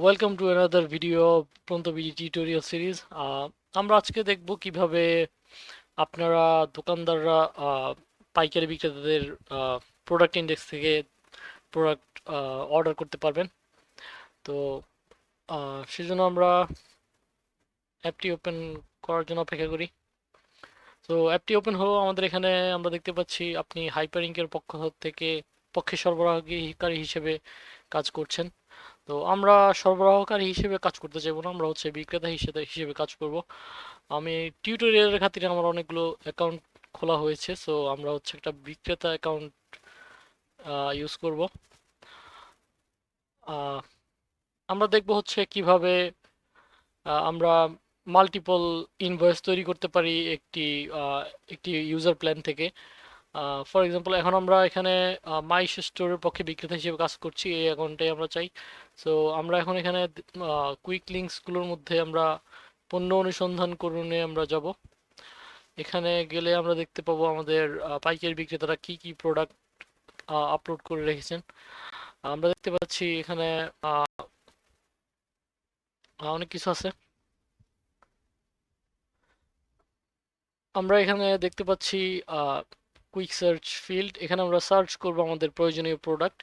Welcome to another video প্রন্তবিডি tutorial series. আমরা আজকে দেখব কিভাবে আপনারা দোকানদাররা পাইকারি বিক্রেতাদের প্রোডাক্ট ইন্ডেক্স থেকে প্রোডাক্ট অর্ডার করতে পারবেন। তো সেজন্য আমরা অ্যাপটি ওপেন করার জন্য অপেক্ষা করি। তো অ্যাপটি ওপেন হলো আমাদের এখানে। আমরা দেখতে পাচ্ছি আপনি হাইপারলিংকের পক্ষে সরবরাহকারী হিসেবে কাজ করছেন। তো আমরা সরবরাহকারী হিসেবে কাজ করতে চাইবো না, আমরা হচ্ছে বিক্রেতা হিসেবে হিসেবে কাজ করব। আমি টিউটোরিয়ালের খাতিরে আমার অনেকগুলো অ্যাকাউন্ট খোলা হয়েছে, সো আমরা হচ্ছে একটা বিক্রেতা অ্যাকাউন্ট ইউজ করব। আহ, আমরা দেখব হচ্ছে কিভাবে আমরা মাল্টিপল ইনভয়েস তৈরি করতে পারি একটি ইউজার প্ল্যান থেকে। ফর এক্সাম্পল এখন আমরা এখানে মাই স্টোরের পক্ষে বিক্রেতা হিসেবে কাজ করছি, এই অ্যাকাউন্টটাই আমরা চাই। সো আমরা এখন এখানে কুইক লিঙ্কসগুলোর মধ্যে আমরা পণ্য অনুসন্ধান করণে আমরা যাব। এখানে গেলে আমরা দেখতে পাবো আমাদের পাইকারি বিক্রেতারা কি কি প্রোডাক্ট আপলোড করে রেখেছেন। আমরা দেখতে পাচ্ছি এখানে আহ, অনেক কিছু আছে। আমরা এখানে দেখতে পাচ্ছি কুইক সার্চ ফিল্ড, এখানে আমরা সার্চ করব আমাদের প্রয়োজনীয় প্রোডাক্ট।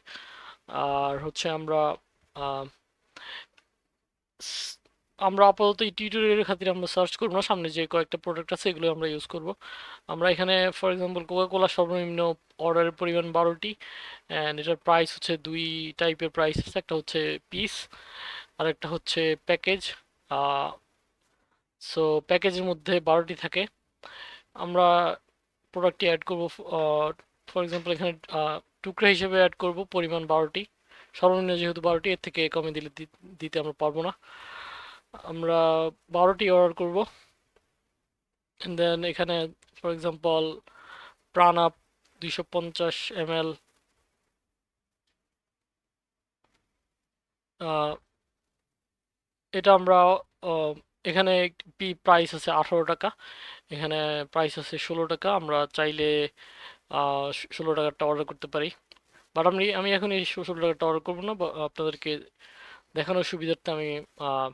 আর হচ্ছে আহ, স- আমরা আপাতত এই টিউটোরিয়ালের খাতিরে আমরা সার্চ করব না, সামনে যে কয়েকটা প্রোডাক্ট আছে এগুলো আমরা ইউজ করব। আমরা এখানে ফর এক্সাম্পল কোকা কোলা সর্বনিম্ন অর্ডারের পরিমাণ 12টি, অ্যান্ড এটার প্রাইস হচ্ছে দুই টাইপের প্রাইস আছে, একটা হচ্ছে পিস আর একটা হচ্ছে প্যাকেজ। সো প্যাকেজের মধ্যে 12টি থাকে। আমরা প্রোডাক্টটি অ্যাড করব। ফর এক্সাম্পল এখানে টুকরা হিসেবে অ্যাড করব পরিমাণ 12টি, সর্বনিম্ন যেহেতু 12টি, এর থেকে কমে দিলে দিতে আমরা পারবো না। আমরা 12টি অর্ডার করব। দেন এখানে ফর এক্সাম্পল প্রাণ আপ 250 ml, এটা আমরা আহ, এখানে প্রাইস আছে 18 টাকা, এখানে প্রাইস আছে 16 টাকা। আমরা চাইলে 16 টাকারটা অর্ডার করতে পারি, বাট আমি এখন এই 16 টাকারটা অর্ডার করবো না, আপনাদেরকে দেখানোর সুবিধার্থে আমি আহ,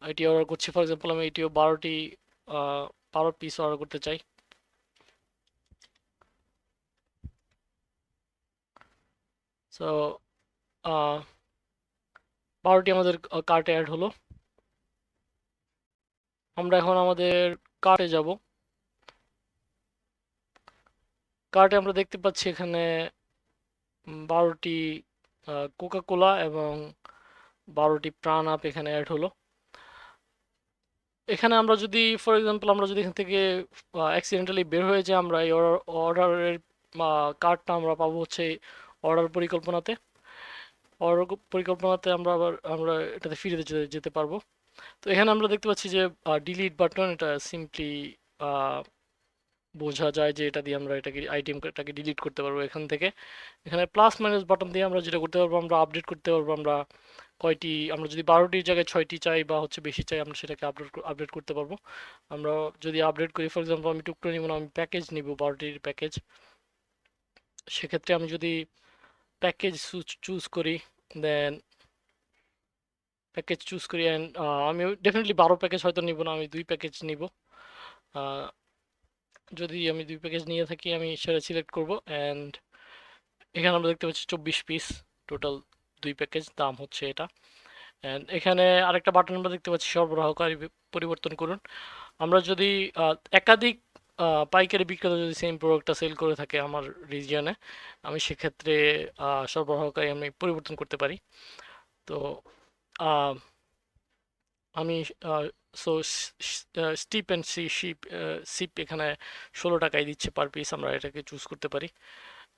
এটি অর্ডার করছি। ফর এক্সাম্পল আমি এটিও 12 পিস অর্ডার করতে চাই। সো 12টি আমাদের কার্টে অ্যাড হলো। আমরা এখন আমাদের কার্টে যাব। কার্টে আমরা দেখতে পাচ্ছি এখানে 12টি কোকা কোলা এবং 12টি প্রাণ আপ এখানে অ্যাড হলো। এখানে আমরা যদি ফর এক্সাম্পল আমরা যদি এখান থেকে অ্যাক্সিডেন্টালি বের হয়ে যাই, আমরা এই অর্ডারের কার্ডটা আমরা পাবো হচ্ছে অর্ডার পরিকল্পনাতে। অর্ডার পরিকল্পনাতে আমরা এটাতে ফিরে যেতে পারবো। তো এখানে আমরা দেখতে পাচ্ছি যে ডিলিট বাটন, এটা সিম্পলি বোঝা যায় যে এটা দিয়ে আমরা আইটেমটাকে ডিলিট করতে পারবো এখান থেকে। এখানে প্লাস মাইনাস বাটন দিয়ে আমরা যেটা করতে পারবো, আমরা আপডেট করতে পারবো। আমরা যদি 12টির জায়গায় 6টি চাই বা হচ্ছে বেশি চাই, আমরা সেটাকে আপডেট করতে পারবো। আমরা যদি আপডেট করি, ফর এক্সাম্পল আমি টুকরো নিব না, আমি প্যাকেজ নিব 12টির প্যাকেজ। সেক্ষেত্রে আমি যদি প্যাকেজ চুজ করি, দেন প্যাকেজ চুজ করি অ্যান্ড আমি ডেফিনেটলি 12 প্যাকেজ হয়তো নিব না, আমি 2 প্যাকেজ নিব। আহ, যদি আমি 2 প্যাকেজ নিয়ে থাকি আমি সেটা সিলেক্ট করব, অ্যান্ড এখানে আমরা দেখতে পাচ্ছি 24 পিস টোটাল, 2 প্যাকেজ দাম হচ্ছে এটা। অ্যান্ড এখানে আরেকটা বাটন আমরা দেখতে পাচ্ছি, সরবরাহকারী পরিবর্তন করুন। আমরা যদি একাধিক পাইকারি বিক্রেতা যদি সেম প্রোডাক্টটা সেল করে থাকে আমার রিজিয়নে, আমি সেক্ষেত্রে সরবরাহকারী আমি পরিবর্তন করতে পারি। তো আহ, আমি সো স্টিপ অ্যান্ড সিপ এখানে 16 টাকায় দিচ্ছে পার পিস, আমরা এটাকে চুজ করতে পারি।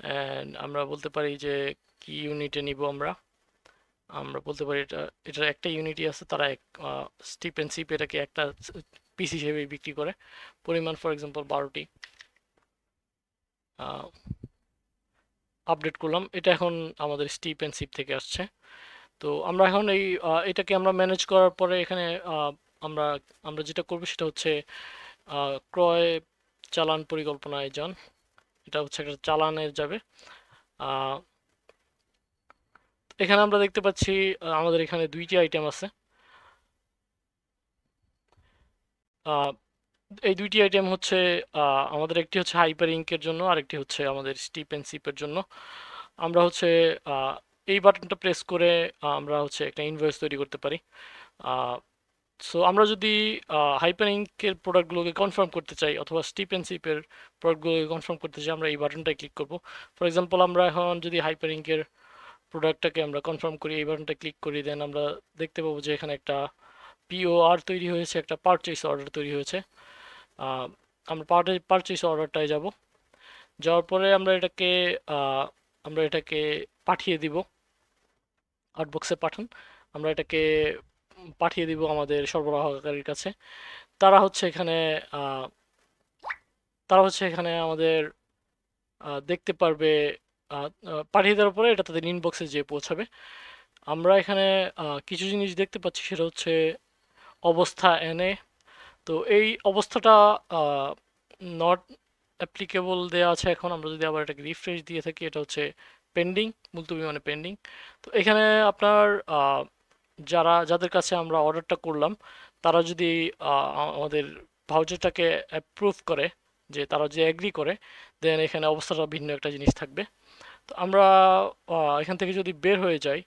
অ্যান্ড আমরা বলতে পারি যে কি ইউনিটে নিব। আমরা আমরা বলতে পারি এটার একটা ইউনিটই আছে, তারা স্টিপ অ্যান্ড সিপ এটাকে একটা পিস হিসেবে বিক্রি করে। পরিমাণ ফর এক্সাম্পল 12টি, আপডেট করলাম, এটা এখন আমাদের স্টিপ অ্যান্ড সিপ থেকে আসছে। তো আমরা এখন এটাকে আমরা ম্যানেজ করার পরে এখানে আমরা আমরা যেটা করবো সেটা হচ্ছে ক্রয় চালান পরিকল্পনায় যান। এটা হচ্ছে একটা চালানে যাবে। আহ, এখানে আমরা দেখতে পাচ্ছি আমাদের এখানে দুইটি আইটেম আছে। আহ, এই দুইটি আইটেম হচ্ছে আমাদের একটি হচ্ছে হাইপার ইঙ্কের জন্য, আরেকটি হচ্ছে আমাদের স্টিপ অ্যান্ড সিপের জন্য। আমরা হচ্ছে আহ, এই বাটনটা প্রেস করে আমরা হচ্ছে একটা ইনভয়েস তৈরি করতে পারি। সো আমরা যদি হাইপার ইঙ্কের প্রোডাক্টগুলোকে কনফার্ম করতে চাই অথবা স্টিপ অ্যান্ড সিপের প্রোডাক্টগুলোকে কনফার্ম করতে চাই, আমরা এই বাটনটায় ক্লিক করব। ফর এক্সাম্পল আমরা এখন যদি হাইপার ইঙ্কের প্রোডাক্টটাকে আমরা কনফার্ম করি, এই বাটনটা ক্লিক করি, দেন আমরা দেখতে পাবো যে এখানে একটা পিওআর তৈরি হয়েছে, একটা পারচেজ অর্ডার তৈরি হয়েছে। আহ, আমরা পারচেজ অর্ডারটায় যাব। যাওয়ার পরে আহ, আমরা এটাকে পাঠিয়ে দিব। আউটবক্সে পাঠান। আমরা এটাকে পাঠিয়ে দিব আমাদের সরবরাহকারীর কাছে। তারা হচ্ছে এখানে আহ, তারা হচ্ছে এখানে আমাদের দেখতে পারবে। পাঠিয়ে দেওয়ার পরে এটা তাদের ইনবক্সে যেয়ে পৌঁছাবে। আমরা এখানে কিছু জিনিস দেখতে পাচ্ছি, সেটা হচ্ছে অবস্থা এনে। তো এই অবস্থাটা নট অ্যাপ্লিকেবল দেওয়া আছে। এখন আমরা যদি আবার এটাকে রিফ্রেশ দিয়ে থাকি, এটা হচ্ছে পেন্ডিং, মুলতবি মানে পেন্ডিং। তো এখানে আপনার যাদের কাছে আমরা অর্ডারটা করলাম, তারা যদি আমাদের ভাউচারটাকে অ্যাপ্রুভ করে, যে তারা যে এগ্রি করে, দেন এখানে অবস্থাটা ভিন্ন একটা জিনিস থাকবে। তো আমরা এখান থেকে যদি বের হয়ে যাই,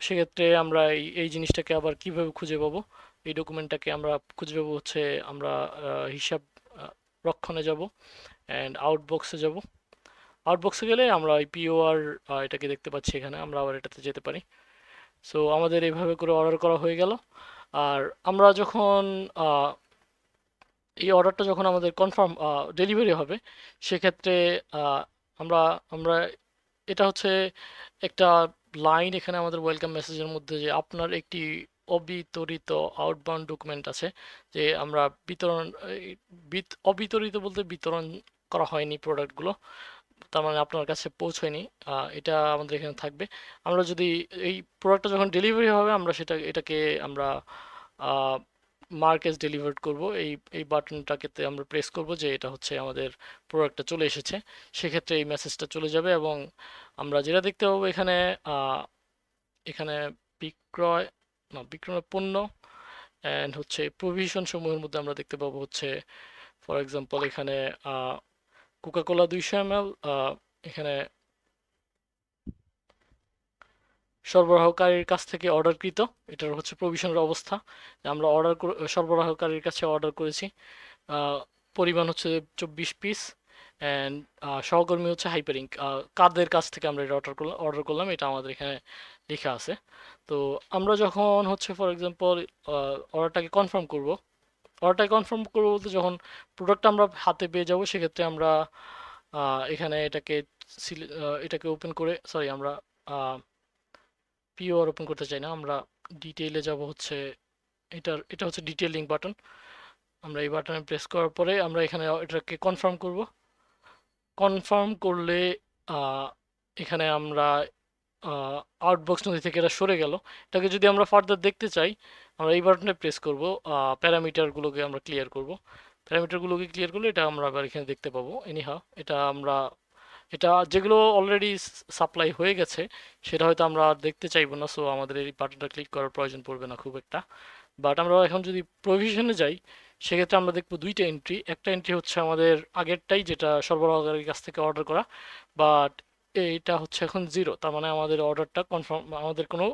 সেক্ষেত্রে আমরা এই জিনিসটাকে আবার কিভাবে খুঁজে পাবো? এই ডকুমেন্টটাকে আমরা খুঁজে পাবো হচ্ছে আমরা হিসাব রক্ষণে যাব অ্যান্ড আউটবক্সে যাব। আউটবক্সে গেলে আমরা এই পিওআর এটাকে দেখতে পাচ্ছি, এখানে আমরা আবার এটাতে যেতে পারি। সো আমাদের এইভাবে করে অর্ডার করা হয়ে গেল। আর আমরা যখন আহ, এই অর্ডারটা যখন আমাদের কনফার্ম ডেলিভারি হবে, সেক্ষেত্রে আহ, আমরা আমরা এটা হচ্ছে একটা লাইন এখানে আমাদের ওয়েলকাম মেসেজের মধ্যে, যে আপনার একটি অবিতরিত আউটবাউন্ড ডকুমেন্ট আছে। যে আমরা বিতরণ অবিতরিত বলতে বিতরণ করা হয়নি প্রোডাক্টগুলো, তার মানে আপনার কাছে পৌঁছয়নি। এটা আমাদের এখানে থাকবে। আমরা যদি এই প্রোডাক্টটা যখন ডেলিভারি হবে, আমরা এটাকে আমরা মার্ক এস ডেলিভার্ড করব। এই বাটনটাকে আমরা প্রেস করব যে এটা হচ্ছে আমাদের প্রোডাক্টটা চলে এসেছে। সেক্ষেত্রে এই মেসেজটা চলে যাবে এবং আমরা যেটা দেখতে পাবো এখানে আহ, এখানে বিক্রয় বিক্রয় পণ্য অ্যান্ড হচ্ছে প্রভিশন সমূহের মধ্যে আমরা দেখতে পাবো হচ্ছে, ফর এক্সাম্পল এখানে কোকাকোলা 200 ml, এখানে সরবরাহকারীর কাছ থেকে অর্ডারকৃত। এটার হচ্ছে প্রভিশনের অবস্থা, যে আমরা সরবরাহকারীর কাছে অর্ডার করেছি। আহ, পরিমাণ হচ্ছে 24 পিস অ্যান্ড সহকর্মী হচ্ছে হাইপারিং। কাদের কাছ থেকে আমরা এটা অর্ডার করলাম এটা আমাদের এখানে লেখা আছে। তো আমরা যখন হচ্ছে ফর এক্সাম্পল অর্ডারটাকে কনফার্ম করব বলতে, যখন প্রোডাক্টটা আমরা হাতে পেয়ে যাব, সেক্ষেত্রে আমরা এখানে এটাকে ওপেন করে, সরি, আমরা পিওর ওপেন করতে চাই না, আমরা ডিটেইলে যাব হচ্ছে। এটা হচ্ছে ডিটেইলিং বাটন। আমরা এই বাটনে প্রেস করার পরে আমরা এখানে এটাকে কনফার্ম করব। কনফার্ম করলে আহ, এখানে আমরা আউটবক্স নথি থেকে এটা সরে গেল। এটাকে যদি আমরা ফার্দার দেখতে চাই, আমরা এই বাটনে প্রেস করব। প্যারামিটারগুলোকে আমরা ক্লিয়ার করব। প্যারামিটারগুলোকে ক্লিয়ার করলে এটা আমরা আবার এখানে দেখতে পাবো। এনিহাও এটা যেগুলো অলরেডি সাপ্লাই হয়ে গেছে, সেটা হয়তো আমরা আর দেখতে চাইবো না। সো আমাদের এই বাটনটা ক্লিক করার প্রয়োজন পড়বে না খুব একটা। বাট আমরা এখন যদি প্রভিশনে যাই, সেক্ষেত্রে আমরা দেখবো দুইটা এন্ট্রি। একটা এন্ট্রি হচ্ছে আমাদের আগেরটাই, যেটা সরবরাহকারীর কাছ থেকে অর্ডার করা, বাট এইটা হচ্ছে এখন জিরো। তার মানে আমাদের অর্ডারটা কনফার্ম, আমাদের কোনো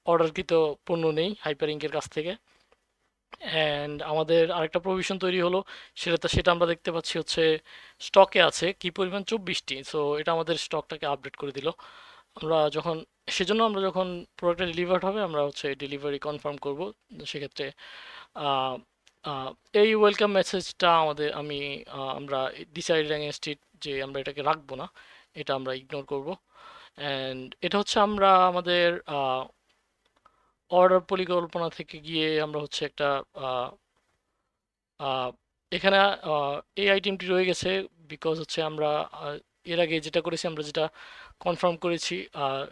অর্ডারকৃত পণ্য নেই হাইপার ইঙ্কের কাছ থেকে। অ্যান্ড আমাদের আরেকটা প্রভিশন তৈরি হলো, সেটা আমরা দেখতে পাচ্ছি হচ্ছে স্টকে আছে কি পরিমাণ, 24টি। সো এটা আমাদের স্টকটাকে আপডেট করে দিল। আমরা যখন সেজন্য আমরা যখন প্রোডাক্টটা ডেলিভার্ড হবে, আমরা হচ্ছে ডেলিভারি কনফার্ম করব। সেক্ষেত্রে আহ, আহ, এই ওয়েলকাম মেসেজটা আমরা ডিসাইডেড অ্যাগেনস্ট ইট, যে আমরা এটাকে রাখবো না, এটা আমরা ইগনোর করব। অ্যান্ড এটা হচ্ছে আমরা আমাদের অর্ডার পরিকল্পনা থেকে গিয়ে আমরা হচ্ছে একটা আহ, আহ, এখানে এই আইটেমটি রয়ে গেছে, বিকজ হচ্ছে আমরা এর আগে যেটা করেছি, আমরা যেটা কনফার্ম করেছি,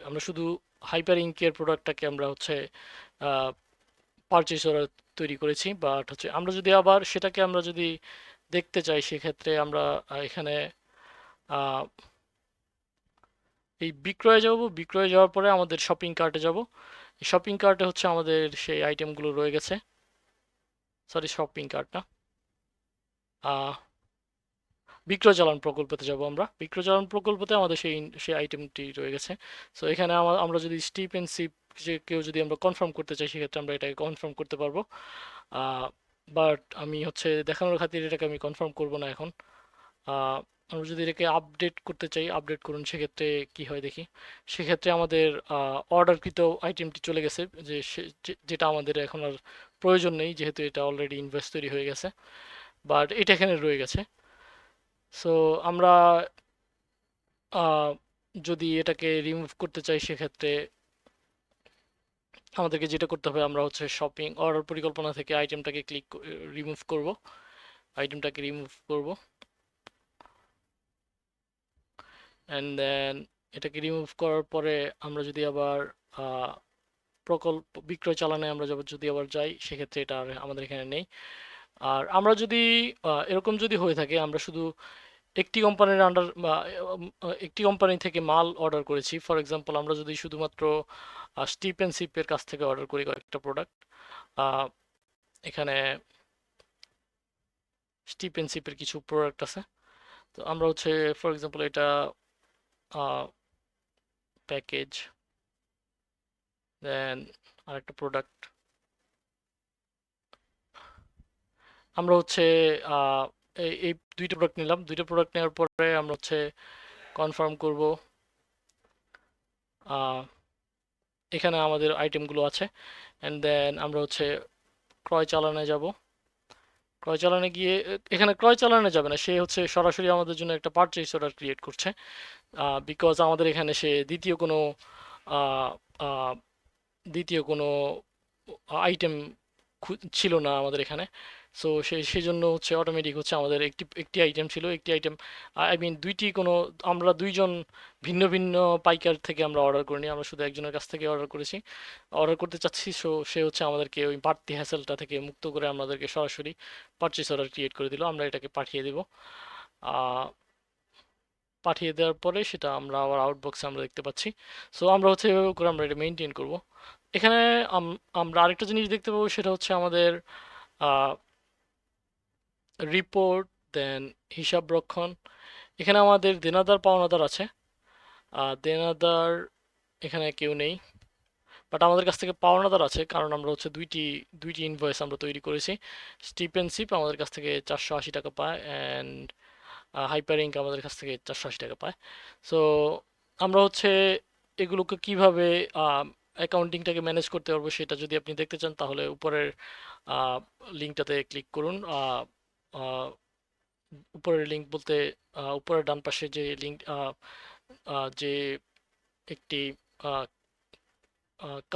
আমরা শুধু হাইপার ইঙ্কের প্রোডাক্টটাকে আমরা হচ্ছে পারচেজ অর্ডার তৈরি করেছি। বাট হচ্ছে আমরা যদি দেখতে চাই, সেক্ষেত্রে আমরা এখানে আহ, এই বিক্রয়ে যাব, বিক্রয়ে যাওয়ার পরে আমাদের শপিং কার্টে যাব। শপিং কার্টে হচ্ছে আমাদের সেই আইটেমগুলো রয়ে গেছে। সরি, শপিং কার্ট না, আহ, বিক্রয় চালান প্রকল্পতে যাব আমরা। বিক্রয় চালান প্রকল্পতে আমাদের সেই সেই আইটেমটি রয়ে গেছে। সো এখানে আমরা যদি স্টিপ এন্ড সিপ, যে কেউ যদি আমরা কনফার্ম করতে চাই, সেক্ষেত্রে আমরা এটাকে কনফার্ম করতে পারবো। বাট আমি হচ্ছে দেখানোর খাতিরে এটাকে আমি কনফার্ম করব না এখন। আহ, আমরা যদি এটাকে আপডেট করতে চাই, আপডেট করুন, সেক্ষেত্রে কি হয় দেখি। সেক্ষেত্রে আমাদের অর্ডারকৃত আইটেমটি চলে গেছে, যেটা আমাদের এখন আর প্রয়োজন নেই, যেহেতু এটা অলরেডি ইনভয়েস তৈরি হয়ে গেছে, বাট এটা এখানে রয়ে গেছে। সো আমরা আহ, যদি এটাকে রিমুভ করতে চাই, সেক্ষেত্রে আমাদেরকে যেটা করতে হবে, আমরা হচ্ছে শপিং অর্ডার পরিকল্পনা থেকে আইটেমটাকে রিমুভ করব, আইটেমটাকে রিমুভ করব, অ্যান্ড দেন এটাকে রিমুভ করার পরে আমরা যদি আবার আহ, প্রকল্প বিক্রয় চালানে আমরা যদি আবার যাই, সেক্ষেত্রে এটা আর আমাদের এখানে নেই। আর আমরা যদি এরকম যদি হয়ে থাকে, আমরা শুধু একটি কোম্পানির আন্ডার বা একটি কোম্পানি থেকে মাল অর্ডার করেছি, ফর এক্সাম্পল আমরা যদি শুধুমাত্র স্টিপ অ্যান্ড সিপের কাছ থেকে অর্ডার করি কয়েকটা প্রোডাক্ট, এখানে স্টিপ অ্যান্ড সিপের কিছু প্রোডাক্ট আছে। তো আমরা হচ্ছে ফর এক্সাম্পল এটা প্যাকেজ, দেন আরেকটা প্রোডাক্ট, আমরা হচ্ছে আহ, এই দুইটা প্রোডাক্ট নিলাম। দুইটা প্রোডাক্ট নেওয়ার পরে আমরা হচ্ছে কনফার্ম করব। আহ, এখানে আমাদের আইটেমগুলো আছে, অ্যান্ড দেন আমরা হচ্ছে ক্রয় চালানে যাব। ক্রয় চালানে গিয়ে এখানে ক্রয় চালানে যাবে না, সে হচ্ছে সরাসরি আমাদের জন্য একটা পারচেজ অর্ডার ক্রিয়েট করছে, বিকজ আমাদের এখানে সে আহ, আহ, দ্বিতীয় কোনো আইটেম ছিল না আমাদের এখানে। সো সেই জন্য হচ্ছে অটোমেটিক হচ্ছে আমাদের একটি একটি আইটেম ছিল, একটি আইটেম, আই মিন দুইটি কোনো, আমরা দুইজন ভিন্ন ভিন্ন পাইকার থেকে আমরা অর্ডার করিনি, আমরা শুধু একজনের কাছ থেকে অর্ডার করেছি, অর্ডার করতে চাচ্ছি। সো সে হচ্ছে আমাদেরকে ওই বাড়তি হ্যাসেলটা থেকে মুক্ত করে আমাদেরকে সরাসরি পারচেস অর্ডার ক্রিয়েট করে দিল, আমরা এটাকে পাঠিয়ে দেব। আহ, পাঠিয়ে দেওয়ার পরে সেটা আমরা আবার আউটবক্সে আমরা দেখতে পাচ্ছি। সো আমরা হচ্ছে এভাবে করে আমরা এটা মেনটেন করব। এখানে আমরা আরেকটা জিনিস দেখতে পাবো, সেটা হচ্ছে আমাদের রিপোর্ট, দেন হিসাব রক্ষণ। এখানে আমাদের দেনাদার পাওনাদার আছে। দেনাদার এখানে কেউ নেই, বাট আমাদের কাছ থেকে পাওনাদার আছে, কারণ আমরা হচ্ছে দুইটি দুইটি ইনভয়েস আমরা তৈরি করেছি। স্টিপেনশিপ আমাদের কাছ থেকে 480 টাকা পায়, অ্যান্ড হাইপার ইঙ্ক আমাদের কাছ থেকে 480 টাকা পায়। সো আমরা হচ্ছে এগুলোকে কিভাবে অ্যাকাউন্টিংটাকে ম্যানেজ করতে পারবো, সেটা যদি আপনি দেখতে চান, তাহলে উপরের লিঙ্কটাতে ক্লিক করুন। আহ, উপরের লিঙ্ক বলতে উপরের ডান পাশে যে লিঙ্ক, যে একটি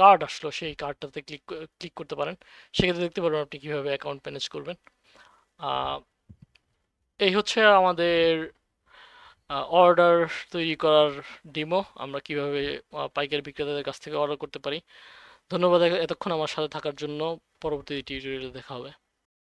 কার্ড আসলো, সেই কার্ডটাতে ক্লিক করতে পারেন। সেক্ষেত্রে দেখতে পারবেন আপনি কিভাবে অ্যাকাউন্ট ম্যানেজ করবেন। আহ, এই হচ্ছে আমাদের অর্ডার তৈরি করার ডিমো, আমরা কিভাবে পাইকারি বিক্রেতাদের কাছ থেকে অর্ডার করতে পারি। ধন্যবাদ এতক্ষণ আমার সাথে থাকার জন্য। পরবর্তী টিউটোরিয়ালে দেখা হবে।